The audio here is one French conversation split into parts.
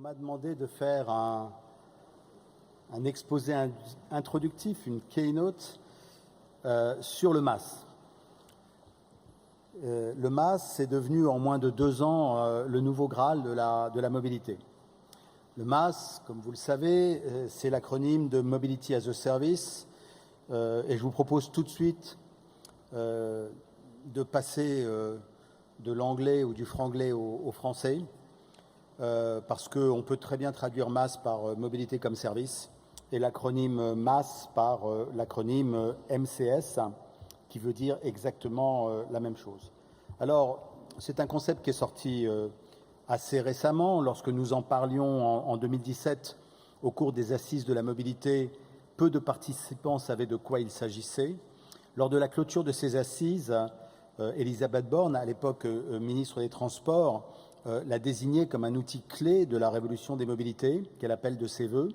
m'a demandé de faire un exposé introductif, une keynote sur le MaaS. Le MaaS, c'est devenu en moins de 2 ans le nouveau Graal de la mobilité. Le MaaS, comme vous le savez, c'est l'acronyme de Mobility as a Service, et je vous propose tout de suite de passer de l'anglais ou du franglais au français, parce qu'on peut très bien traduire MaaS par mobilité comme service et l'acronyme MaaS par l'acronyme MCS, qui veut dire exactement la même chose. Alors, c'est un concept qui est sorti assez récemment. Lorsque nous en parlions en 2017, au cours des assises de la mobilité, peu de participants savaient de quoi il s'agissait. Lors de la clôture de ces assises, Elisabeth Borne, à l'époque ministre des Transports, l'a désigné comme un outil clé de la révolution des mobilités, qu'elle appelle de ses voeux.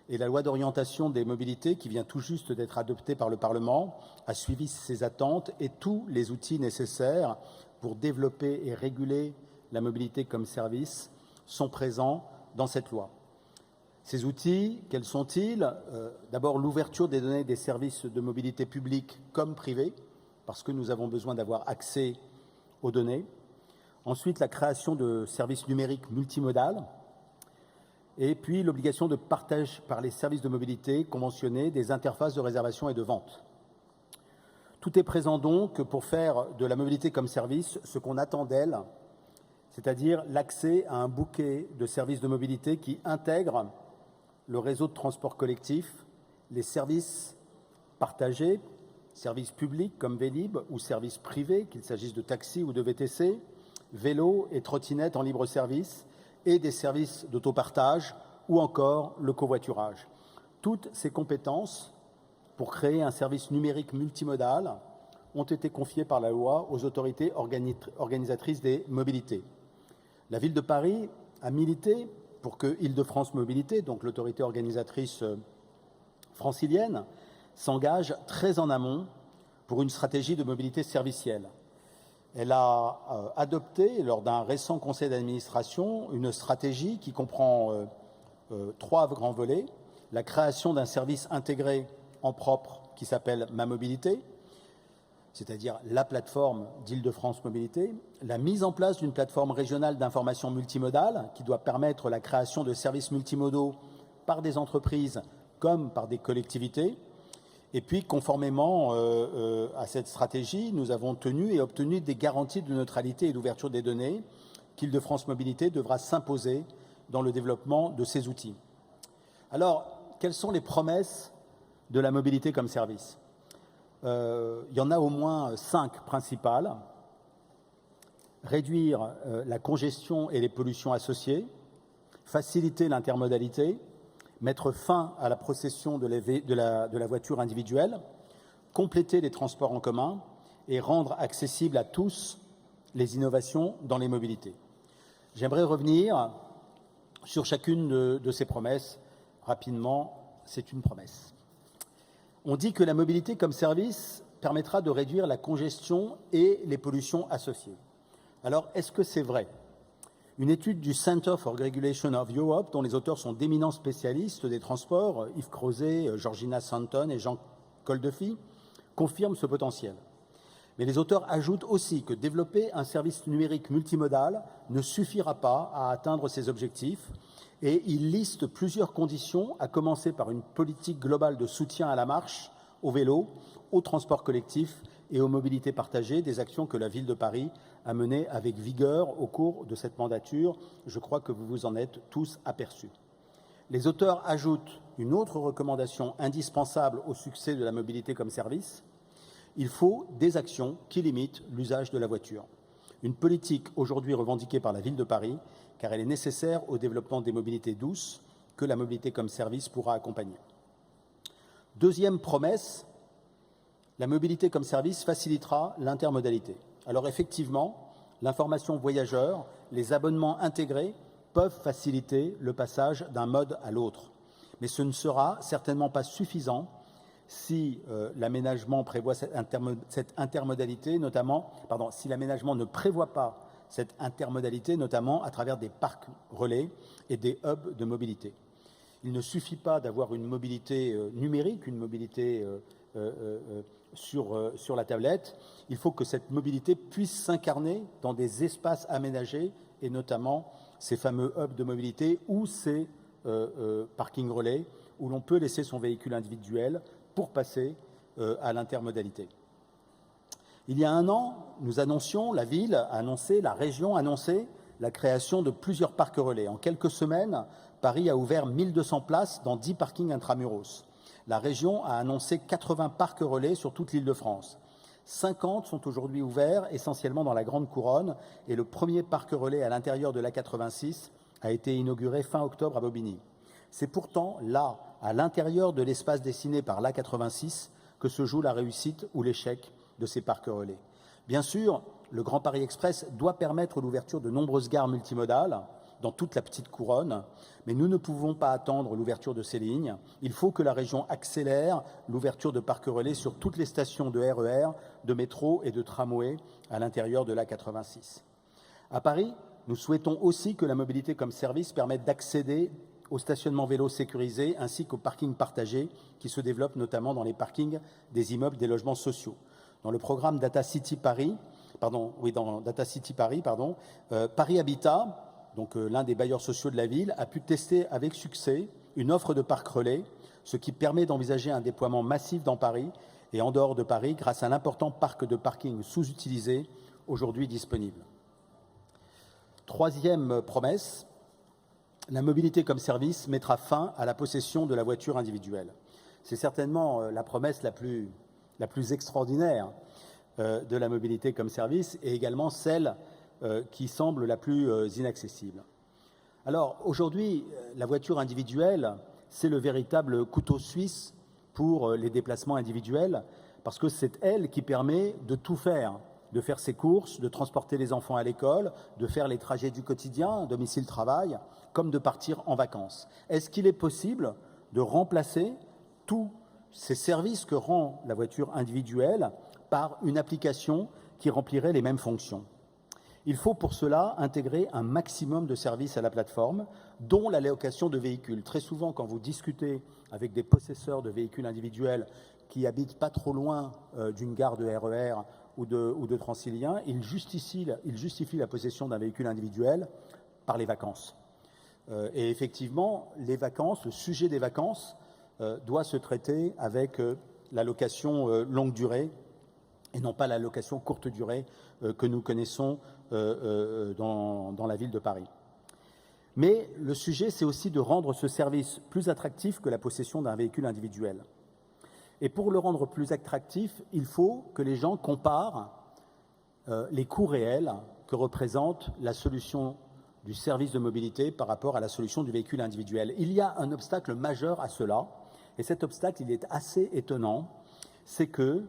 Et la loi d'orientation des mobilités, qui vient tout juste d'être adoptée par le Parlement, a suivi ces attentes et tous les outils nécessaires pour développer et réguler la mobilité comme service sont présents dans cette loi. Ces outils, quels sont-ils ? D'abord, l'ouverture des données des services de mobilité publics comme privés, parce que nous avons besoin d'avoir accès aux données. Ensuite, la création de services numériques multimodales. Et puis, l'obligation de partage par les services de mobilité conventionnés des interfaces de réservation et de vente. Tout est présent donc pour faire de la mobilité comme service ce qu'on attend d'elle, c'est-à-dire l'accès à un bouquet de services de mobilité qui intègre le réseau de transport collectif, les services partagés, services publics comme Vélib ou services privés, qu'il s'agisse de taxis ou de VTC, vélos et trottinettes en libre service et des services d'autopartage ou encore le covoiturage. Toutes ces compétences pour créer un service numérique multimodal ont été confiées par la loi aux autorités organisatrices des mobilités. La Ville de Paris a milité pour que Île-de-France Mobilité, donc l'autorité organisatrice francilienne, s'engage très en amont pour une stratégie de mobilité servicielle. Elle a adopté, lors d'un récent conseil d'administration, une stratégie qui comprend 3 grands volets. La création d'un service intégré en propre qui s'appelle Ma Mobilité, c'est-à-dire la plateforme d'Île-de-France Mobilité, la mise en place d'une plateforme régionale d'information multimodale qui doit permettre la création de services multimodaux par des entreprises comme par des collectivités. Et puis, conformément à cette stratégie, nous avons tenu et obtenu des garanties de neutralité et d'ouverture des données qu'Île-de-France Mobilité devra s'imposer dans le développement de ces outils. Alors, quelles sont les promesses de la mobilité comme service ? Il y en a au moins 5 principales. Réduire la congestion et les pollutions associées, faciliter l'intermodalité, mettre fin à la procession de la voiture individuelle, compléter les transports en commun et rendre accessibles à tous les innovations dans les mobilités. J'aimerais revenir sur chacune de ces promesses. Rapidement, c'est une promesse. On dit que la mobilité comme service permettra de réduire la congestion et les pollutions associées. Alors, est-ce que c'est vrai ? Une étude du Center for Regulation of Europe, dont les auteurs sont d'éminents spécialistes des transports, Yves Crozet, Georgina Santon et Jean Koldefy, confirme ce potentiel. Mais les auteurs ajoutent aussi que développer un service numérique multimodal ne suffira pas à atteindre ces objectifs et ils listent plusieurs conditions, à commencer par une politique globale de soutien à la marche, au vélo, au transport collectif et aux mobilités partagées, des actions que la Ville de Paris a menées avec vigueur au cours de cette mandature. Je crois que vous vous en êtes tous aperçus. Les auteurs ajoutent une autre recommandation indispensable au succès de la mobilité comme service. Il faut des actions qui limitent l'usage de la voiture. Une politique aujourd'hui revendiquée par la Ville de Paris, car elle est nécessaire au développement des mobilités douces que la mobilité comme service pourra accompagner. Deuxième promesse, la mobilité comme service facilitera l'intermodalité. Alors effectivement, l'information voyageur, les abonnements intégrés peuvent faciliter le passage d'un mode à l'autre. Mais ce ne sera certainement pas suffisant si l'aménagement prévoit cette intermodalité, si l'aménagement ne prévoit pas cette intermodalité, notamment à travers des parcs relais et des hubs de mobilité. Il ne suffit pas d'avoir une mobilité numérique, une mobilité sur la tablette. Il faut que cette mobilité puisse s'incarner dans des espaces aménagés et notamment ces fameux hubs de mobilité ou ces parkings relais où l'on peut laisser son véhicule individuel pour passer à l'intermodalité. Il y a un an, nous annoncions, la ville a annoncé, la région a annoncé la création de plusieurs parcs relais. En quelques semaines, Paris a ouvert 1200 places dans 10 parkings intramuros. La région a annoncé 80 parcs relais sur toute l'Île-de-France. 50 sont aujourd'hui ouverts, essentiellement dans la Grande Couronne, et le premier parc relais à l'intérieur de l'A86 a été inauguré fin octobre à Bobigny. C'est pourtant là, à l'intérieur de l'espace dessiné par l'A86, que se joue la réussite ou l'échec de ces parcs relais. Bien sûr, le Grand Paris Express doit permettre l'ouverture de nombreuses gares multimodales dans toute la petite couronne, mais nous ne pouvons pas attendre l'ouverture de ces lignes. Il faut que la région accélère l'ouverture de parcs relais sur toutes les stations de RER, de métro et de tramway à l'intérieur de l'A86. À Paris, nous souhaitons aussi que la mobilité comme service permette d'accéder au stationnement vélo sécurisé ainsi qu'aux parkings partagés qui se développent notamment dans les parkings des immeubles des logements sociaux. Dans le programme Data City Paris, Paris Habitat, donc l'un des bailleurs sociaux de la ville, a pu tester avec succès une offre de parcs relais, ce qui permet d'envisager un déploiement massif dans Paris et en dehors de Paris grâce à l'important parc de parking sous-utilisé aujourd'hui disponible. Troisième promesse, la mobilité comme service mettra fin à la possession de la voiture individuelle. C'est certainement la promesse la plus extraordinaire de la mobilité comme service et également celle qui semble la plus inaccessible. Alors aujourd'hui, la voiture individuelle, c'est le véritable couteau suisse pour les déplacements individuels parce que c'est elle qui permet de tout faire, de faire ses courses, de transporter les enfants à l'école, de faire les trajets du quotidien, domicile-travail, comme de partir en vacances. Est-ce qu'il est possible de remplacer tous ces services que rend la voiture individuelle par une application qui remplirait les mêmes fonctions? Il faut pour cela intégrer un maximum de services à la plateforme, dont la location de véhicules. Très souvent, quand vous discutez avec des possesseurs de véhicules individuels qui habitent pas trop loin d'une gare de RER ou de Transilien, ils justifient la possession d'un véhicule individuel par les vacances. Et effectivement, les vacances, le sujet des vacances doit se traiter avec la location longue durée et non pas la location courte durée que nous connaissons dans la ville de Paris. Mais le sujet, c'est aussi de rendre ce service plus attractif que la possession d'un véhicule individuel. Et pour le rendre plus attractif, il faut que les gens comparent les coûts réels que représente la solution du service de mobilité par rapport à la solution du véhicule individuel. Il y a un obstacle majeur à cela, et cet obstacle, il est assez étonnant, c'est que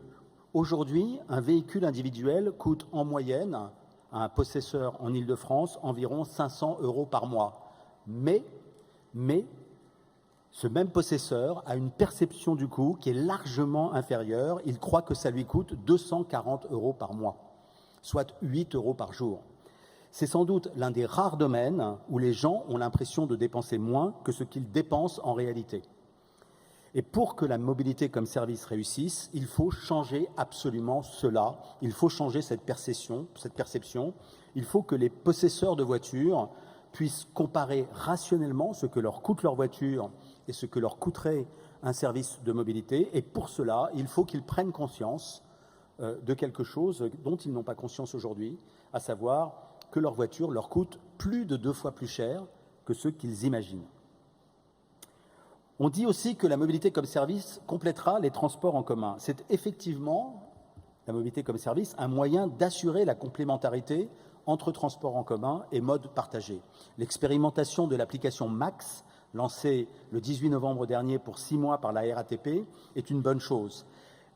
aujourd'hui, un véhicule individuel coûte en moyenne à un possesseur en Île-de-France environ 500 € par mois. Mais ce même possesseur a une perception du coût qui est largement inférieure. Il croit que ça lui coûte 240 € par mois, soit 8 € par jour. C'est sans doute l'un des rares domaines où les gens ont l'impression de dépenser moins que ce qu'ils dépensent en réalité. Et pour que la mobilité comme service réussisse, il faut changer absolument cela. Il faut changer cette perception. Il faut que les possesseurs de voitures puissent comparer rationnellement ce que leur coûte leur voiture et ce que leur coûterait un service de mobilité. Et pour cela, il faut qu'ils prennent conscience de quelque chose dont ils n'ont pas conscience aujourd'hui, à savoir que leur voiture leur coûte plus de 2 fois plus cher que ce qu'ils imaginent. On dit aussi que la mobilité comme service complétera les transports en commun. C'est effectivement, la mobilité comme service, un moyen d'assurer la complémentarité entre transports en commun et modes partagés. L'expérimentation de l'application Max, lancée le 18 novembre dernier pour 6 mois par la RATP, est une bonne chose.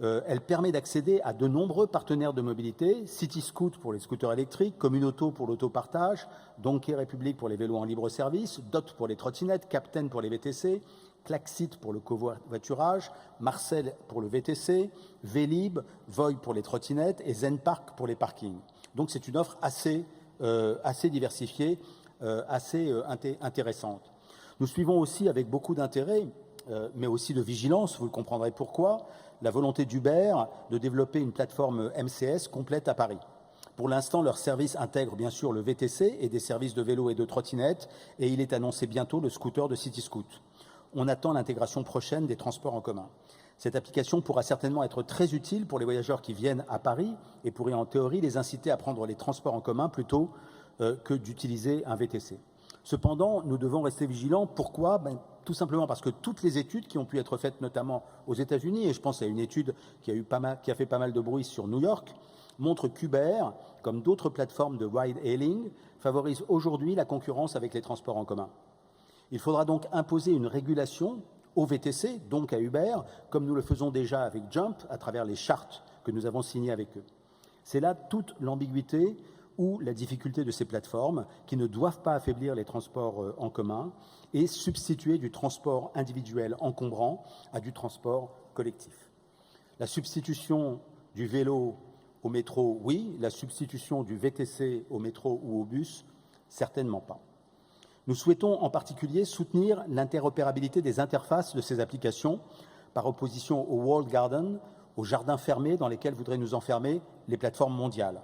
Elle permet d'accéder à de nombreux partenaires de mobilité, Cityscoot pour les scooters électriques, Communauto pour l'autopartage, Donkey République pour les vélos en libre service, Dot pour les trottinettes, Captain pour les VTC, Klaxit pour le covoiturage, Marcel pour le VTC, Vélib, Voy pour les trottinettes et Zenpark pour les parkings. Donc c'est une offre assez assez diversifiée, assez intéressante. Nous suivons aussi avec beaucoup d'intérêt, mais aussi de vigilance, vous le comprendrez pourquoi, la volonté d'Uber de développer une plateforme MCS complète à Paris. Pour l'instant, leur service intègre bien sûr le VTC et des services de vélo et de trottinette, et il est annoncé bientôt le scooter de CityScoot. On attend l'intégration prochaine des transports en commun. Cette application pourra certainement être très utile pour les voyageurs qui viennent à Paris et pourrait en théorie les inciter à prendre les transports en commun plutôt que d'utiliser un VTC. Cependant, nous devons rester vigilants. Pourquoi ? Tout simplement parce que toutes les études qui ont pu être faites, notamment aux États-Unis, et je pense à une étude qui a fait pas mal de bruit sur New York, montrent qu'Uber, comme d'autres plateformes de ride-hailing, favorise aujourd'hui la concurrence avec les transports en commun. Il faudra donc imposer une régulation au VTC, donc à Uber, comme nous le faisons déjà avec Jump, à travers les chartes que nous avons signées avec eux. C'est là toute l'ambiguïté ou la difficulté de ces plateformes qui ne doivent pas affaiblir les transports en commun et substituer du transport individuel encombrant à du transport collectif. La substitution du vélo au métro, oui. La substitution du VTC au métro ou au bus, certainement pas. Nous souhaitons en particulier soutenir l'interopérabilité des interfaces de ces applications par opposition au walled garden, aux jardins fermés dans lesquels voudraient nous enfermer les plateformes mondiales.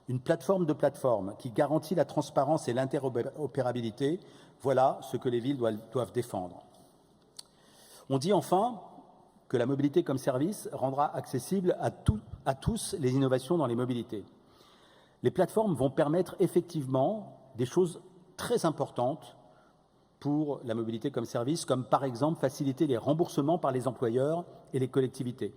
Une plateforme de plateforme qui garantit la transparence et l'interopérabilité, voilà ce que les villes doivent défendre. On dit enfin que la mobilité comme service rendra accessible à tous les innovations dans les mobilités. Les plateformes vont permettre effectivement des choses très importantes pour la mobilité comme service, comme par exemple faciliter les remboursements par les employeurs et les collectivités.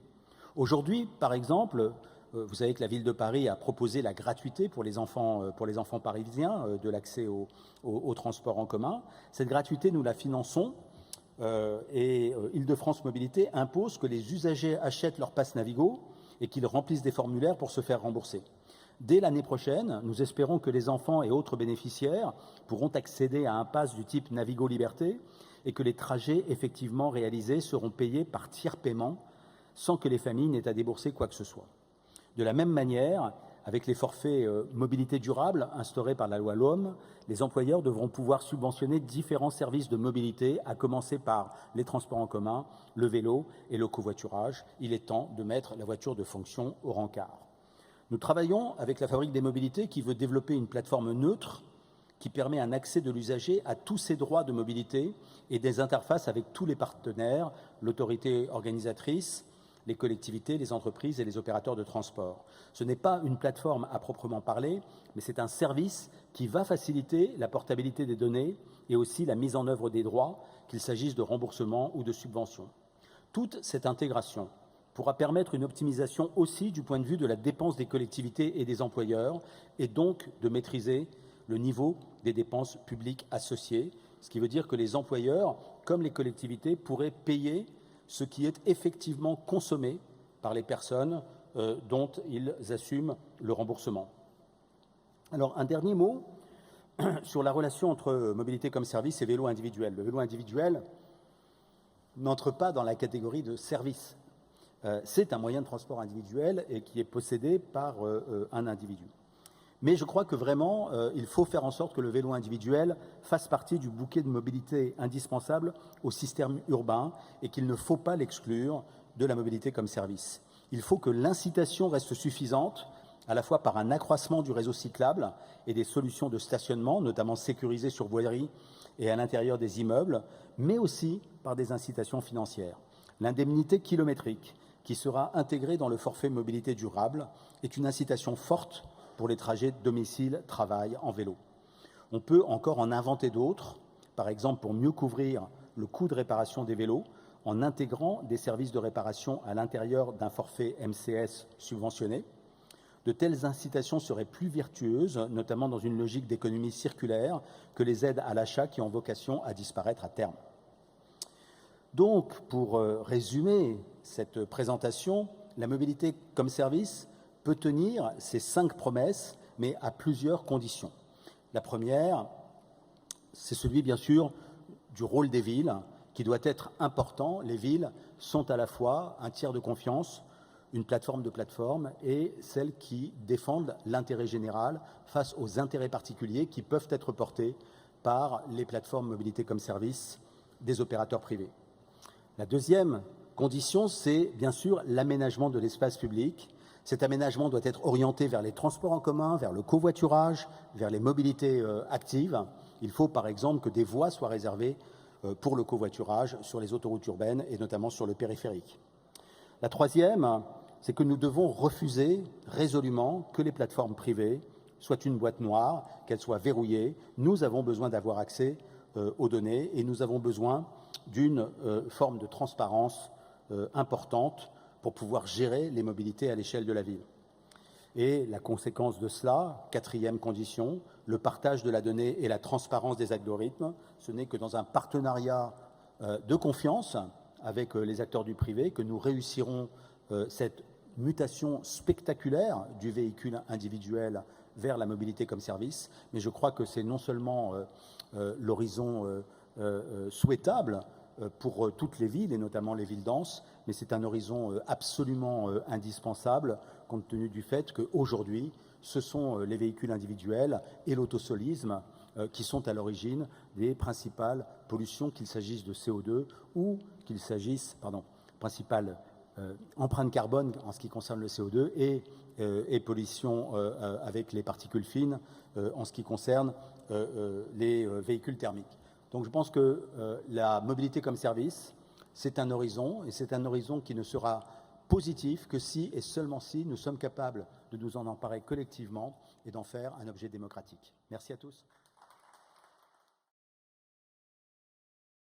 Aujourd'hui, par exemple, vous savez que la ville de Paris a proposé la gratuité pour les enfants parisiens de l'accès au transport en commun. Cette gratuité, nous la finançons et Île-de-France Mobilité impose que les usagers achètent leur pass Navigo et qu'ils remplissent des formulaires pour se faire rembourser. Dès l'année prochaine, nous espérons que les enfants et autres bénéficiaires pourront accéder à un pass du type Navigo Liberté et que les trajets effectivement réalisés seront payés par tiers paiement sans que les familles n'aient à débourser quoi que ce soit. De la même manière, avec les forfaits mobilité durable instaurés par la loi LOM, les employeurs devront pouvoir subventionner différents services de mobilité, à commencer par les transports en commun, le vélo et le covoiturage. Il est temps de mettre la voiture de fonction au rencard. Nous travaillons avec la Fabrique des mobilités qui veut développer une plateforme neutre qui permet un accès de l'usager à tous ses droits de mobilité et des interfaces avec tous les partenaires, l'autorité organisatrice, les collectivités, les entreprises et les opérateurs de transport. Ce n'est pas une plateforme à proprement parler, mais c'est un service qui va faciliter la portabilité des données et aussi la mise en œuvre des droits, qu'il s'agisse de remboursement ou de subvention. Toute cette intégration pourra permettre une optimisation aussi du point de vue de la dépense des collectivités et des employeurs, et donc de maîtriser le niveau des dépenses publiques associées, ce qui veut dire que les employeurs, comme les collectivités, pourraient payer ce qui est effectivement consommé par les personnes dont ils assument le remboursement. Alors, un dernier mot sur la relation entre mobilité comme service et vélo individuel. Le vélo individuel n'entre pas dans la catégorie de service. C'est un moyen de transport individuel et qui est possédé par un individu. Mais je crois que vraiment, il faut faire en sorte que le vélo individuel fasse partie du bouquet de mobilité indispensable au système urbain et qu'il ne faut pas l'exclure de la mobilité comme service. Il faut que l'incitation reste suffisante, à la fois par un accroissement du réseau cyclable et des solutions de stationnement, notamment sécurisées sur voirie et à l'intérieur des immeubles, mais aussi par des incitations financières. L'indemnité kilométrique, qui sera intégrée dans le forfait mobilité durable, est une incitation forte pour les trajets domicile-travail en vélo. On peut encore en inventer d'autres, par exemple pour mieux couvrir le coût de réparation des vélos, en intégrant des services de réparation à l'intérieur d'un forfait MCS subventionné. De telles incitations seraient plus vertueuses, notamment dans une logique d'économie circulaire, que les aides à l'achat qui ont vocation à disparaître à terme. Donc, pour résumer cette présentation, la mobilité comme service peut tenir ces 5 promesses, mais à plusieurs conditions. La première, c'est celui, bien sûr, du rôle des villes, qui doit être important. Les villes sont à la fois un tiers de confiance, une plateforme de plateformes et celles qui défendent l'intérêt général face aux intérêts particuliers qui peuvent être portés par les plateformes mobilité comme service des opérateurs privés. La deuxième condition, c'est bien sûr l'aménagement de l'espace public. Cet aménagement doit être orienté vers les transports en commun, vers le covoiturage, vers les mobilités actives. Il faut par exemple que des voies soient réservées pour le covoiturage sur les autoroutes urbaines et notamment sur le périphérique. La troisième, c'est que nous devons refuser résolument que les plateformes privées soient une boîte noire, qu'elles soient verrouillées. Nous avons besoin d'avoir accès aux données et nous avons besoin d'une forme de transparence importante pour pouvoir gérer les mobilités à l'échelle de la ville. Et la conséquence de cela, quatrième condition, le partage de la donnée et la transparence des algorithmes. Ce n'est que dans un partenariat de confiance avec les acteurs du privé que nous réussirons cette mutation spectaculaire du véhicule individuel vers la mobilité comme service. Mais je crois que c'est non seulement l'horizon souhaitable pour toutes les villes, et notamment les villes denses, mais c'est un horizon absolument indispensable, compte tenu du fait qu'aujourd'hui, ce sont les véhicules individuels et l'autosolisme qui sont à l'origine des principales pollutions, qu'il s'agisse de CO2 ou qu'il s'agisse, principale empreinte carbone en ce qui concerne le CO2 et pollution avec les particules fines en ce qui concerne les véhicules thermiques. Donc je pense que la mobilité comme service, c'est un horizon, et c'est un horizon qui ne sera positif que si et seulement si nous sommes capables de nous en emparer collectivement et d'en faire un objet démocratique. Merci à tous.